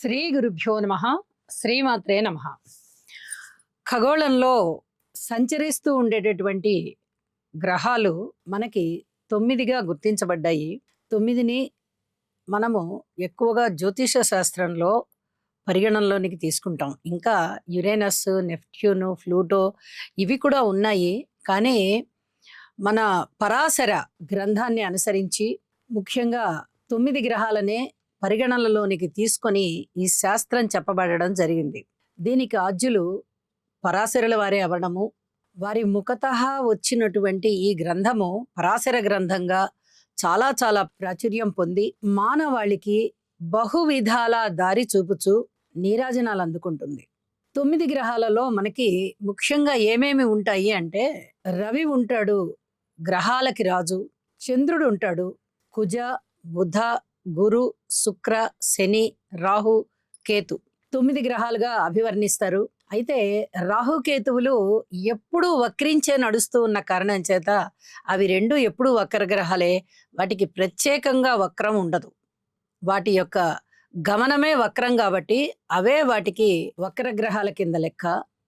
శ్రీ గురుభ్యో నమః. శ్రీమాత్రే నమః. ఖగోళంలో సంచరిస్తూ ఉండేటటువంటి గ్రహాలు మనకి 9గా గుర్తించబడ్డాయి. 9ని మనము ఎక్కువగా జ్యోతిష శాస్త్రంలో పరిగణనలోనికి తీసుకుంటాం. ఇంకా యురేనస్, నెప్ట్యూను, ప్లూటో ఇవి కూడా ఉన్నాయి. కానీ మన పరాశర గ్రంథాన్ని అనుసరించి ముఖ్యంగా 9 గ్రహాలనే పరిగణనలోనికి తీసుకొని ఈ శాస్త్రం చెప్పబడడం జరిగింది. దీనికి ఆద్యులు పరాశరుల వారే అవ్వడము, వారి ముఖతః వచ్చినటువంటి ఈ గ్రంథము పరాశర గ్రంథంగా చాలా చాలా ప్రాచుర్యం పొంది మానవాళికి బహువిధాల దారి చూపుచు నీరాజనాలు అందుకుంటుంది. 9 గ్రహాలలో మనకి ముఖ్యంగా ఏమేమి ఉంటాయి అంటే, రవి ఉంటాడు, గ్రహాలకి రాజు. చంద్రుడు ఉంటాడు, కుజ, బుధ, గురు, శుక్ర, శని, రాహు, కేతు 9 గ్రహాలుగా అభివర్ణిస్తారు. అయితే రాహుకేతువులు ఎప్పుడూ వక్రించే నడుస్తూ ఉన్న కారణం చేత అవి రెండు ఎప్పుడూ వక్ర గ్రహాలే. వాటికి ప్రత్యేకంగా వక్రం ఉండదు. వాటి యొక్క గమనమే వక్రం కాబట్టి అవే వాటికి వక్ర గ్రహాల కింద లెక్క.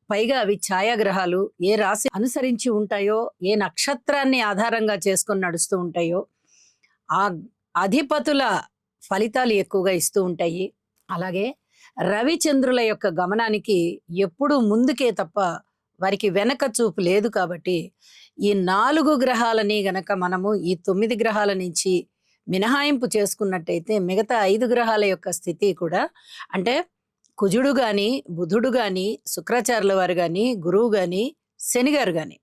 పైగా అవి ఛాయాగ్రహాలు. ఏ రాశి అనుసరించి ఉంటాయో, ఏ నక్షత్రాన్ని ఆధారంగా చేసుకొని నడుస్తూ ఉంటాయో ఆ అధిపతుల ఫలితాలు ఎక్కువగా ఇస్తూ ఉంటాయి. అలాగే రవిచంద్రుల యొక్క గమనానికి ఎప్పుడూ ముందుకే తప్ప వారికి వెనక చూపు లేదు. కాబట్టి ఈ 4 గ్రహాలని గనక మనము ఈ 9 గ్రహాల నుంచి మినహాయింపు చేసుకున్నట్టయితే మిగతా 5 గ్రహాల యొక్క స్థితి కూడా, అంటే కుజుడు గాని, బుధుడు గాని, శుక్రాచార్యుల వారు గాని, గురువు గాని, శని గారు గాని,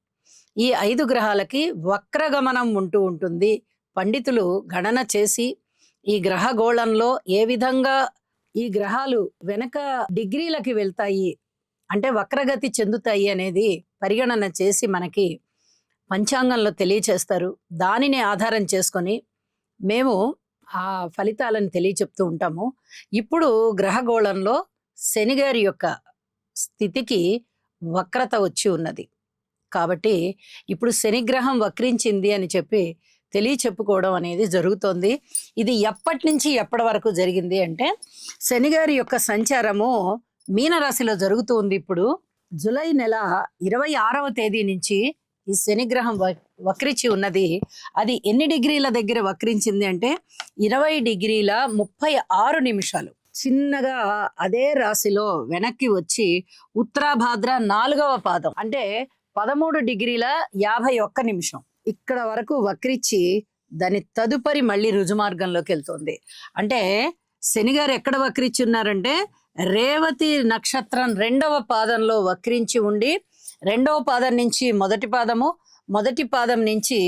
ఈ 5 గ్రహాలకి వక్రగమనం ఉంటూ ఉంటుంది. పండితులు గణన చేసి ఈ గ్రహగోళంలో ఏ విధంగా ఈ గ్రహాలు వెనక డిగ్రీలకి వెళ్తాయి, అంటే వక్రగతి చెందుతాయి అనేది పరిగణన చేసి మనకి పంచాంగంలో తెలియచేస్తారు. దానిని ఆధారం చేసుకొని మేము ఆ ఫలితాలను తెలియచెప్తూ ఉంటాము. ఇప్పుడు గ్రహగోళంలో శని గారి యొక్క స్థితికి వక్రత వచ్చి ఉన్నది. కాబట్టి ఇప్పుడు శనిగ్రహం వక్రించింది అని చెప్పి తెలియచెప్పుకోవడం అనేది జరుగుతోంది. ఇది ఎప్పటి నుంచి ఎప్పటి వరకు జరిగింది అంటే, శని గారి యొక్క సంచారము మీనరాశిలో జరుగుతూ ఉంది. ఇప్పుడు జూలై నెల 26వ తేదీ నుంచి ఈ శనిగ్రహం వక్రించి ఉన్నది. అది ఎన్ని డిగ్రీల దగ్గర వక్రించింది అంటే 20 డిగ్రీల 36 నిమిషాలు. చిన్నగా అదే రాశిలో వెనక్కి వచ్చి ఉత్తరాభాద్ర 4వ పాదం అంటే 13 డిగ్రీల 51 నిమిషం ఇక్కడ వరకు వక్రించి దాని తదుపరి మళ్ళీ రుజుమార్గంలోకి వెళ్తుంది. అంటే శనిగారు ఎక్కడ వక్రించి ఉన్నారంటే, రేవతి నక్షత్రం 2వ పాదంలో వక్రించి ఉండి 2వ పాదం నుంచి మొదటి పాదము, మొదటి పాదం నుంచి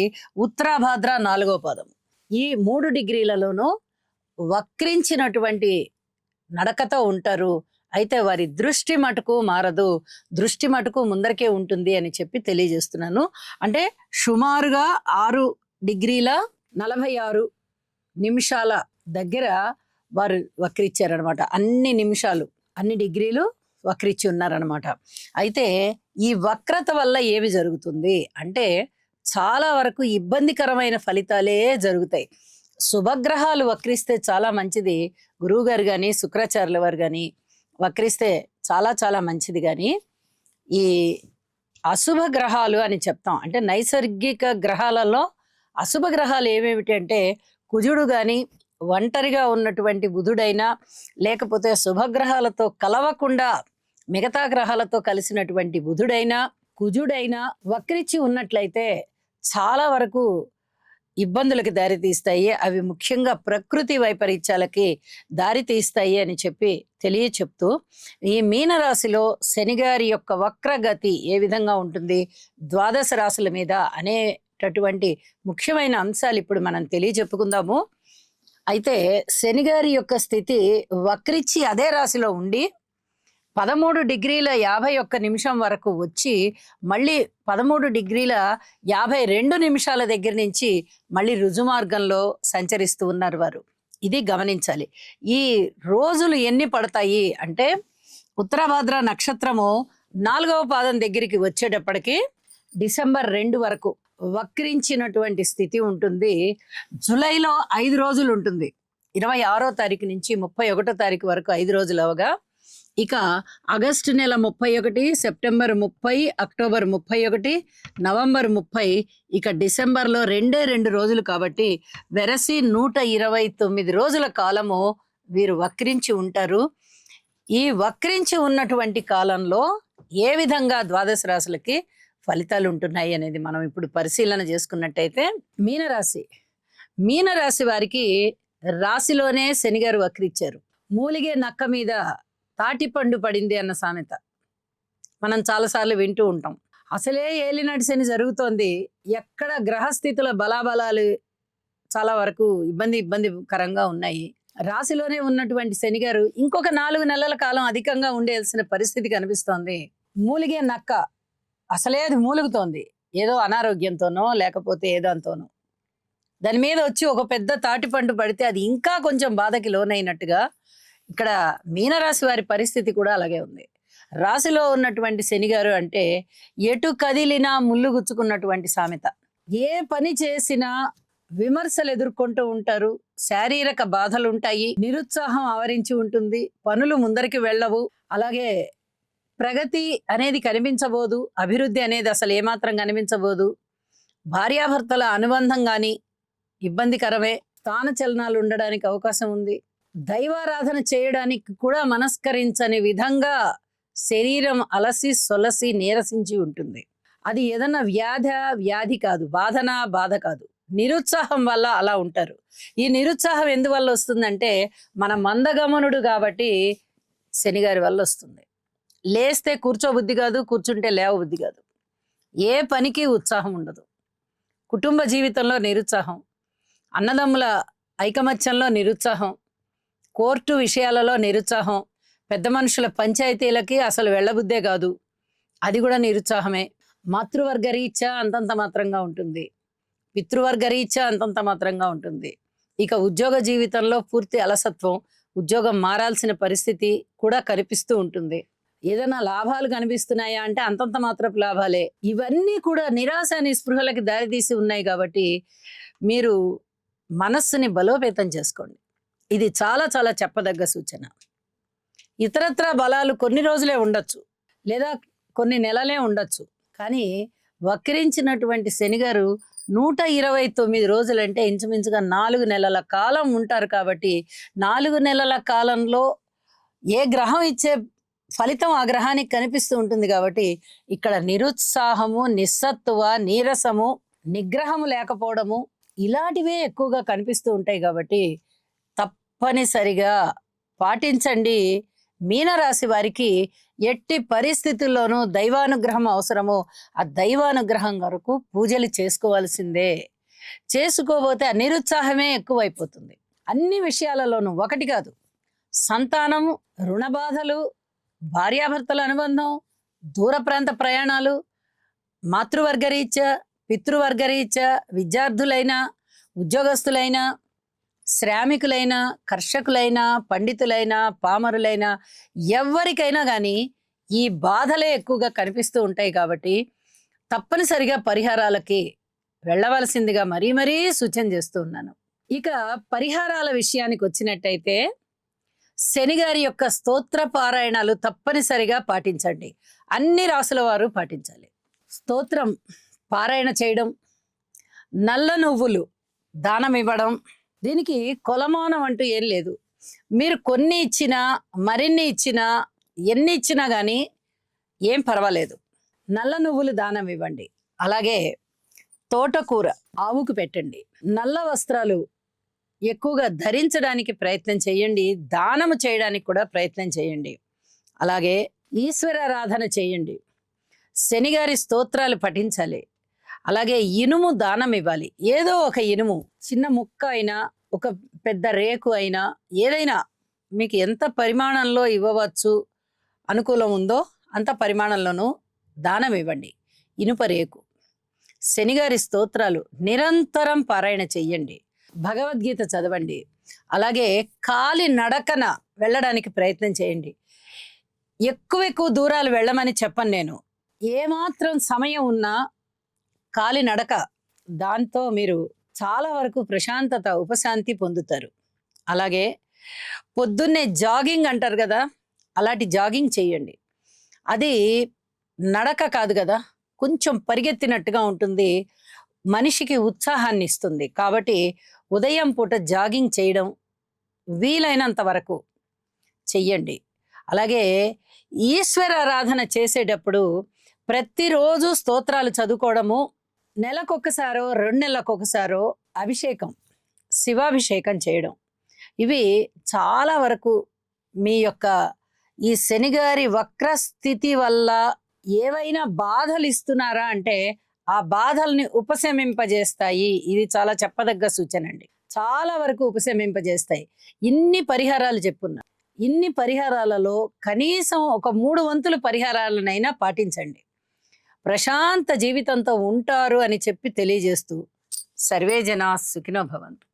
ఉత్తరాభాద్ర 4వ పాదం, ఈ 3 డిగ్రీలలోనూ వక్రించినటువంటి నడకతో ఉంటారు. అయితే వారి దృష్టి మటుకు మారదు, దృష్టి మటుకు ముందరికే ఉంటుంది అని చెప్పి తెలియజేస్తున్నాను. అంటే సుమారుగా 6 డిగ్రీల 46 నిమిషాల దగ్గర వారు వక్రించారనమాట. అన్ని నిమిషాలు, అన్ని డిగ్రీలు వక్రించి ఉన్నారనమాట. అయితే ఈ వక్రత వల్ల ఏమి జరుగుతుంది అంటే, చాలా వరకు ఇబ్బందికరమైన ఫలితాలే జరుగుతాయి. శుభగ్రహాలు వక్రిస్తే చాలా మంచిది. గురువు గారు కానీ, శుక్రాచార్యుల వారు కానీ వక్రిస్తే చాలా చాలా మంచిది. కానీ ఈ అశుభ గ్రహాలు అని చెప్తాం. అంటే నైసర్గిక గ్రహాలలో అశుభ గ్రహాలు ఏమేమిటి అంటే, కుజుడు కానీ, ఒంటరిగా ఉన్నటువంటి బుధుడైనా, లేకపోతే శుభగ్రహాలతో కలవకుండా మిగతా గ్రహాలతో కలిసినటువంటి బుధుడైనా, కుజుడైనా వక్రించి ఉన్నట్లయితే చాలా వరకు ఇబ్బందులకు దారితీస్తాయి. అవి ముఖ్యంగా ప్రకృతి వైపరీత్యాలకి దారితీస్తాయి అని చెప్పి తెలియచెప్తూ, ఈ మీనరాశిలో శనిగారి యొక్క వక్రగతి ఏ విధంగా ఉంటుంది, ద్వాదశ రాశుల మీద అనేటటువంటి ముఖ్యమైన అంశాలు ఇప్పుడు మనం తెలియచెప్పుకుందాము. అయితే శనిగారి యొక్క స్థితి వక్రించి అదే రాశిలో ఉండి 13 డిగ్రీల 51 నిమిషం వరకు వచ్చి మళ్ళీ 13 డిగ్రీల 52 నిమిషాల దగ్గర నుంచి మళ్ళీ రుజుమార్గంలో సంచరిస్తూ ఉన్నారు వారు. ఇది గమనించాలి. ఈ రోజులు ఎన్ని పడతాయి అంటే, ఉత్తరాభాద్ర నక్షత్రము 4వ పాదం దగ్గరికి వచ్చేటప్పటికి డిసెంబర్ 2 వరకు వక్రించినటువంటి స్థితి ఉంటుంది. జూలైలో 5 రోజులు ఉంటుంది. 26వ తారీఖు నుంచి 31వ తారీఖు వరకు 5 రోజులవగా, ఇక ఆగస్టు నెల 31, సెప్టెంబర్ 30, అక్టోబర్ 31, నవంబర్ 30, ఇక డిసెంబర్లో 2 రోజులు కాబట్టి వెరసి 129 రోజుల కాలము వీరు వక్రించి ఉంటారు. ఈ వక్రించి ఉన్నటువంటి కాలంలో ఏ విధంగా ద్వాదశ రాశులకి ఫలితాలు ఉంటున్నాయి అనేది మనం ఇప్పుడు పరిశీలన చేసుకున్నట్టయితే, మీనరాశి వారికి రాశిలోనే శనిగారు వక్రిచ్చారు. మూలిగే నక్క మీద తాటిపండు పడింది అన్న సామెత మనం చాలాసార్లు వింటూ ఉంటాం. అసలే ఏలినాటి శని జరుగుతోంది. ఎక్కడ గ్రహస్థితుల బలాబలాలు చాలా వరకు ఇబ్బందికరంగా ఉన్నాయి. రాశిలోనే ఉన్నటువంటి శనిగారు ఇంకొక 4 నెలల కాలం అధికంగా ఉండేయాల్సిన పరిస్థితి కనిపిస్తోంది. మూలిగే నక్క అసలే అది మూలుగుతోంది, ఏదో అనారోగ్యంతోనో లేకపోతే ఏదాంతోనో. దాని మీద వచ్చి ఒక పెద్ద తాటిపండు పడితే అది ఇంకా కొంచెం బాధకి లోనైనట్టుగా ఇక్కడ మీనరాశి వారి పరిస్థితి కూడా అలాగే ఉంది. రాశిలో ఉన్నటువంటి శనిగారు అంటే ఎటు కదిలినా ముళ్ళు గుచ్చుకున్నటువంటి సామెత. ఏ పని చేసినా విమర్శలు ఎదుర్కొంటూ ఉంటారు. శారీరక బాధలు ఉంటాయి, నిరుత్సాహం ఆవరించి ఉంటుంది, పనులు ముందరికి వెళ్ళవు, అలాగే ప్రగతి అనేది కనిపించబోదు, అభివృద్ధి అనేది అసలు ఏమాత్రం కనిపించబోదు. భార్యాభర్తల అనుబంధం కానీ ఇబ్బందికరమే. స్థాన చలనాలు ఉండడానికి అవకాశం ఉంది. దైవారాధన చేయడానికి కూడా మనస్కరించని విధంగా శరీరం అలసి సొలసి నీరసించి ఉంటుంది. అది ఏదన్నా వ్యాధి కాదు, బాధ కాదు, నిరుత్సాహం వల్ల అలా ఉంటారు. ఈ నిరుత్సాహం ఎందువల్ల వస్తుందంటే మన మందగమనుడు కాబట్టి శనిగారి వల్ల వస్తుంది. లేస్తే కూర్చోబుద్ధి కాదు, కూర్చుంటే లేవబుద్ధి కాదు, ఏ పనికి ఉత్సాహం ఉండదు, కుటుంబ జీవితంలో నిరుత్సాహం, అన్నదమ్ముల ఐకమత్యంలో నిరుత్సాహం, కోర్టు విషయాలలో నిరుత్సాహం, పెద్ద మనుషుల పంచాయతీలకి అసలు వెళ్ళబుద్దే కాదు, అది కూడా నిరుత్సాహమే. మాతృవర్గ రీత్యా అంతంత మాత్రంగా ఉంటుంది, పితృవర్గ రీత్యా అంతంత మాత్రంగా ఉంటుంది. ఇక ఉద్యోగ జీవితంలో పూర్తి అలసత్వం, ఉద్యోగం మారాల్సిన పరిస్థితి కూడా కనిపిస్తూ ఉంటుంది. ఏదైనా లాభాలు కనిపిస్తున్నాయా అంటే అంతంత మాత్రపు లాభాలే. ఇవన్నీ కూడా నిరాశ నిస్పృహలకి దారితీసి ఉన్నాయి కాబట్టి మీరు మనస్సుని బలోపేతం చేసుకోండి. ఇది చాలా చాలా చెప్పదగ్గ సూచన. ఇతరత్ర బలాలు కొన్ని రోజులే ఉండొచ్చు, లేదా కొన్ని నెలలే ఉండొచ్చు, కానీ వక్రించినటువంటి శనిగారు 129 రోజులంటే ఇంచుమించుగా 4 నెలల కాలం ఉంటారు. కాబట్టి 4 నెలల కాలంలో ఏ గ్రహం ఇచ్చే ఫలితం ఆ గ్రహానికి కనిపిస్తూ ఉంటుంది. కాబట్టి ఇక్కడ నిరుత్సాహము, నిస్సత్తువ, నీరసము, నిగ్రహము లేకపోవడము ఇలాంటివే ఎక్కువగా కనిపిస్తూ ఉంటాయి. కాబట్టి తప్పనిసరిగా పాటించండి. మీనరాశి వారికి ఎట్టి పరిస్థితుల్లోనూ దైవానుగ్రహం అవసరము. ఆ దైవానుగ్రహం వరకు పూజలు చేసుకోవాల్సిందే. చేసుకోబోతే ఆ నిరుత్సాహమే ఎక్కువైపోతుంది. అన్ని విషయాలలోనూ ఒకటి కాదు, సంతానము, రుణ బాధలు, భార్యాభర్తల అనుబంధం, దూర ప్రాంత ప్రయాణాలు, మాతృవర్గరీత్యా, పితృవర్గరీత్యా, విద్యార్థులైనా, ఉద్యోగస్తులైనా, శ్రామికులైనా, కర్షకులైనా, పండితులైనా, పామరులైనా, ఎవరికైనా కానీ ఈ బాధలే ఎక్కువగా కనిపిస్తూ ఉంటాయి. కాబట్టి తప్పనిసరిగా పరిహారాలకి వెళ్ళవలసిందిగా మరీ సూచన చేస్తూ ఉన్నాను. ఇక పరిహారాల విషయానికి వచ్చినట్టయితే శనిగారి యొక్క స్తోత్ర పారాయణాలు తప్పనిసరిగా పాటించండి. అన్ని రాసుల వారు పాటించాలి. స్తోత్రం పారాయణ చేయడం, నల్ల నువ్వులు దానం ఇవ్వడం, దీనికి కొలమానం అంటూ ఏం లేదు. మీరు కొన్ని ఇచ్చినా, మరిన్ని ఇచ్చినా, ఎన్ని ఇచ్చినా కానీ ఏం పర్వాలేదు. నల్ల నువ్వులు దానం ఇవ్వండి. అలాగే తోటకూర ఆవుకు పెట్టండి. నల్ల వస్త్రాలు ఎక్కువగా ధరించడానికి ప్రయత్నం చేయండి. దానము చేయడానికి కూడా ప్రయత్నం చేయండి. అలాగే ఈశ్వరారాధన చేయండి. శనిగారి స్తోత్రాలు పఠించాలి. అలాగే ఇనుము దానం ఇవ్వాలి. ఏదో ఒక ఇనుము, చిన్న ముక్క అయినా, ఒక పెద్ద రేకు అయినా, ఏదైనా మీకు ఎంత పరిమాణంలో ఇవ్వవచ్చు అనుకూలం ఉందో అంత పరిమాణంలోనూ దానం ఇవ్వండి. ఇనుప రేకు. శనిగారి స్తోత్రాలు నిరంతరం పారాయణ చెయ్యండి. భగవద్గీత చదవండి. అలాగే కాలి నడకన వెళ్ళడానికి ప్రయత్నం చేయండి. ఎక్కువ దూరాలు వెళ్ళమని చెప్పను నేను. ఏమాత్రం సమయం ఉన్నా కాలి నడక, దాంతో మీరు చాలా వరకు ప్రశాంతత, ఉపశాంతి పొందుతారు. అలాగే పొద్దున్నే జాగింగ్ అంటారు కదా, అలాంటి జాగింగ్ చేయండి. అది నడక కాదు కదా, కొంచెం పరిగెత్తినట్టుగా ఉంటుంది. మనిషికి ఉత్సాహాన్ని ఇస్తుంది. కాబట్టి ఉదయం పూట జాగింగ్ చేయడం వీలైనంత వరకు చెయ్యండి. అలాగే ఈశ్వరారాధన చేసేటప్పుడు ప్రతిరోజు స్తోత్రాలు చదువుకోవడము, నెలకొకసారో 2 నెలలకొకసారో అభిషేకం, శివాభిషేకం చేయడం. ఇవి చాలా వరకు మీ యొక్క ఈ శనిగారి వక్ర స్థితి వల్ల ఏవైనా బాధలు ఇస్తున్నారా అంటే ఆ బాధల్ని ఉపశమింపజేస్తాయి. ఇది చాలా చెప్పదగ్గ సూచన అండి. చాలా వరకు ఉపశమింపజేస్తాయి. ఇన్ని పరిహారాలు చెప్పున్నా, ఇన్ని పరిహారాలలో కనీసం ఒక 3 వంతుల పరిహారాలనైనా పాటించండి. ప్రశాంత జీవితంతో ఉంటారు అని చెప్పి తెలియజేస్తూ, సర్వే జనా సుఖినో భవంతు.